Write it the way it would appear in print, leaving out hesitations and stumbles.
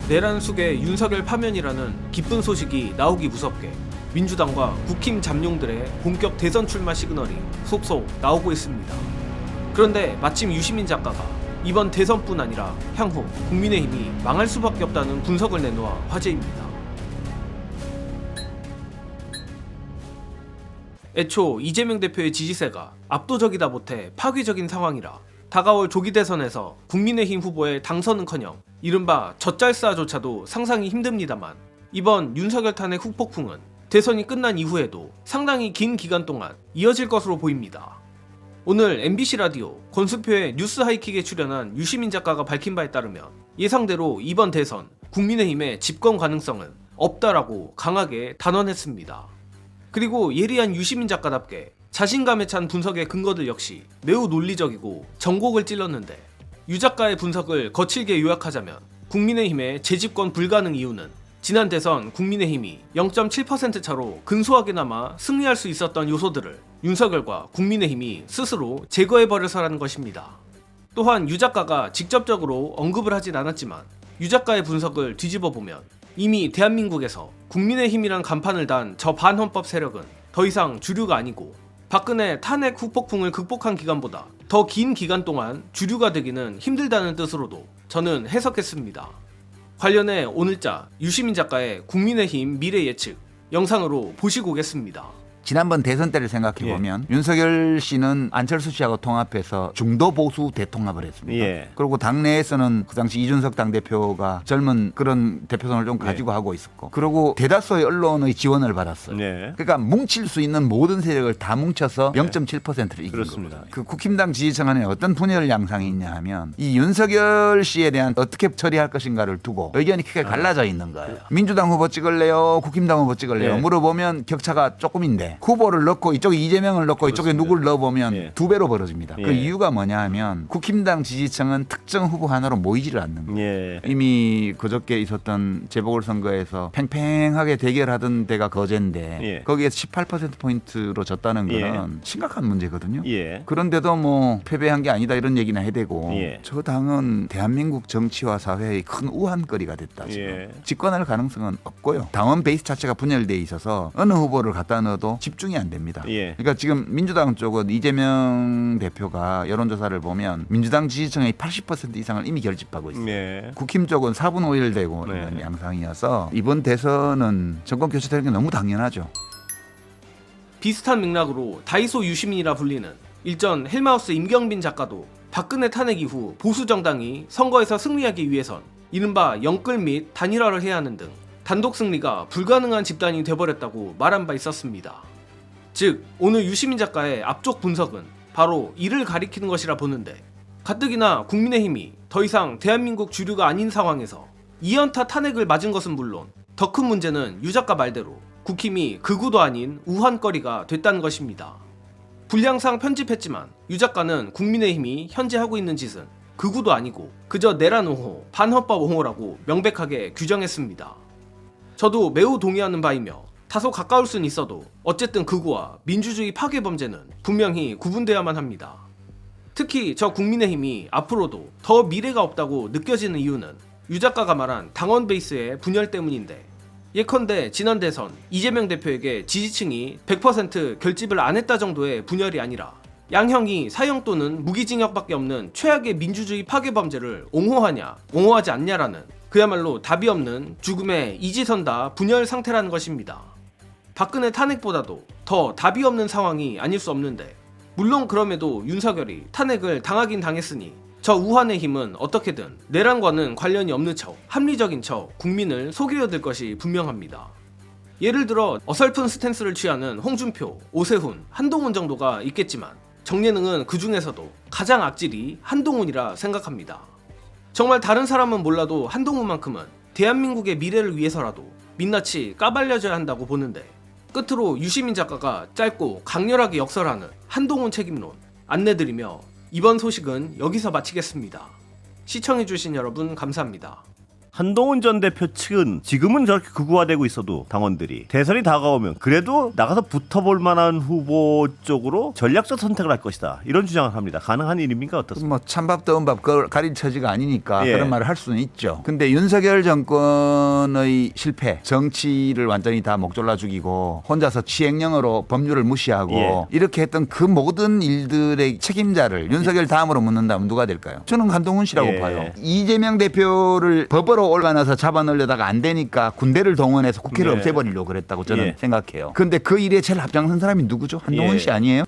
내란 속의 윤석열 파면이라는 기쁜 소식이 나오기 무섭게 민주당과 국힘 잠룡들의 본격 대선 출마 시그널이 속속 나오고 있습니다. 그런데 마침 유시민 작가가 이번 대선뿐 아니라 향후 국민의힘이 망할 수밖에 없다는 분석을 내놓아 화제입니다. 애초 이재명 대표의 지지세가 압도적이다 못해 파괴적인 상황이라 다가올 조기 대선에서 국민의힘 후보의 당선은커녕 이른바 젖잘싸조차도 상상이 힘듭니다만, 이번 윤석열 탄핵 후폭풍은 대선이 끝난 이후에도 상당히 긴 기간 동안 이어질 것으로 보입니다. 오늘 MBC 라디오 권수표의 뉴스 하이킥에 출연한 유시민 작가가 밝힌 바에 따르면 예상대로 이번 대선 국민의힘의 집권 가능성은 없다라고 강하게 단언했습니다. 그리고 예리한 유시민 작가답게 자신감에 찬 분석의 근거들 역시 매우 논리적이고 전곡을 찔렀는데, 유 작가의 분석을 거칠게 요약하자면 국민의힘의 재집권 불가능 이유는 지난 대선 국민의힘이 0.7% 차로 근소하게나마 승리할 수 있었던 요소들을 윤석열과 국민의힘이 스스로 제거해버려서라는 것입니다. 또한 유 작가가 직접적으로 언급을 하진 않았지만 유 작가의 분석을 뒤집어보면 이미 대한민국에서 국민의힘이란 간판을 단 저 반헌법 세력은 더 이상 주류가 아니고 박근혜 탄핵 후폭풍을 극복한 기간보다 더 긴 기간 동안 주류가 되기는 힘들다는 뜻으로도 저는 해석했습니다. 관련해 오늘자 유시민 작가의 국민의힘 미래 예측 영상으로 보시고 오겠습니다. 지난번 대선 때를 생각해보면 윤석열 씨는 안철수 씨하고 통합해서 중도 보수 대통합을 했습니다. 그리고 당내에서는 그 당시 이준석 당대표가 젊은 그런 대표성을 좀 가지고 하고 있었고, 그리고 대다수의 언론의 지원을 받았어요. 그러니까 뭉칠 수 있는 모든 세력을 다 뭉쳐서 0.7%를 이긴 겁니다. 그 국힘당 지지층 안에 어떤 분열 양상이 있냐 하면 이 윤석열 씨에 대한 어떻게 처리할 것인가를 두고 의견이 크게 갈라져 있는 거예요. 민주당 후보 찍을래요? 국힘당 후보 찍을래요? 물어보면 격차가 조금인데 후보를 넣고 이쪽에 이재명을 넣고 이쪽에 누구를 넣어보면 두 배로 벌어집니다. 그 이유가 뭐냐 하면 국힘당 지지층은 특정 후보 하나로 모이지를 않는 거예요. 이미 그저께 있었던 재보궐선거에서 팽팽하게 대결하던 데가 거제인데 거기에서 18%포인트로 졌다는 거는 심각한 문제거든요. 그런데도 뭐 패배한 게 아니다 이런 얘기나 해야 되고, 저 당은 대한민국 정치와 사회의 큰 우한거리가 됐다. 지금 집권할 가능성은 없고요. 당원 베이스 자체가 분열돼 있어서 어느 후보를 갖다 넣어도 집중이 안 됩니다. 그러니까 지금 민주당 쪽은 이재명 대표가 여론조사를 보면 민주당 지지층의 80% 이상을 이미 결집하고 있어요. 국힘 쪽은 4분 5일 되고 있는 양상이어서 이번 대선은 정권 교체되는 게 너무 당연하죠. 비슷한 맥락으로 다이소 유시민이라 불리는 일전 헬마우스 임경빈 작가도 박근혜 탄핵 이후 보수 정당이 선거에서 승리하기 위해선 이른바 영끌 및 단일화를 해야 하는 등 단독 승리가 불가능한 집단이 돼버렸다고 말한 바 있었습니다. 즉 오늘 유시민 작가의 앞쪽 분석은 바로 이를 가리키는 것이라 보는데, 가뜩이나 국민의힘이 더 이상 대한민국 주류가 아닌 상황에서 2연타 탄핵을 맞은 것은 물론 더 큰 문제는 유 작가 말대로 국힘이 극우도 아닌 우한거리가 됐다는 것입니다. 분량상 편집했지만 유 작가는 국민의힘이 현재 하고 있는 짓은 극우도 아니고 그저 내란 옹호, 반헌법 옹호라고 명백하게 규정했습니다. 저도 매우 동의하는 바이며 다소 가까울 순 있어도 어쨌든 극우와 민주주의 파괴 범죄는 분명히 구분돼야만 합니다. 특히 저 국민의힘이 앞으로도 더 미래가 없다고 느껴지는 이유는 유 작가가 말한 당원 베이스의 분열 때문인데, 예컨대 지난 대선 이재명 대표에게 지지층이 100% 결집을 안 했다 정도의 분열이 아니라 양형이 사형 또는 무기징역밖에 없는 최악의 민주주의 파괴 범죄를 옹호하냐 옹호하지 않냐라는 그야말로 답이 없는 죽음의 이지선다 분열 상태라는 것입니다. 박근혜 탄핵보다도 더 답이 없는 상황이 아닐 수 없는데, 물론 그럼에도 윤석열이 탄핵을 당하긴 당했으니 저 우한의 힘은 어떻게든 내란과는 관련이 없는 척 합리적인 척 국민을 속이려 들 것이 분명합니다. 예를 들어 어설픈 스탠스를 취하는 홍준표, 오세훈, 한동훈 정도가 있겠지만 정예능은 그 중에서도 가장 악질이 한동훈이라 생각합니다. 정말 다른 사람은 몰라도 한동훈만큼은 대한민국의 미래를 위해서라도 민낯이 까발려져야 한다고 보는데, 끝으로 유시민 작가가 짧고 강렬하게 역설하는 한동훈 책임론 안내드리며 이번 소식은 여기서 마치겠습니다. 시청해주신 여러분 감사합니다. 한동훈 전 대표 측은 지금은 저렇게 극우화되고 있어도 당원들이 대선이 다가오면 그래도 나가서 붙어볼 만한 후보 쪽으로 전략적 선택을 할 것이다. 이런 주장을 합니다. 가능한 일입니까? 어떻습니까? 뭐 찬밥 더운밥 그걸 가린 처지가 아니니까 예. 그런 말을 할 수는 있죠. 근데 윤석열 정권의 실패, 정치를 완전히 다 목졸라 죽이고 혼자서 치행령으로 법률을 무시하고 예. 이렇게 했던 그 모든 일들의 책임자를 윤석열 다음으로 묻는다면 누가 될까요? 저는 한동훈 씨라고 예. 봐요. 이재명 대표를 법으로 올라놔서 잡아넣으려다가 안 되니까 군대를 동원해서 국회를 예. 없애버리려고 그랬다고 저는 예. 생각해요. 근데 그 일에 제일 앞장선 사람이 누구죠? 한동훈 예. 씨 아니에요?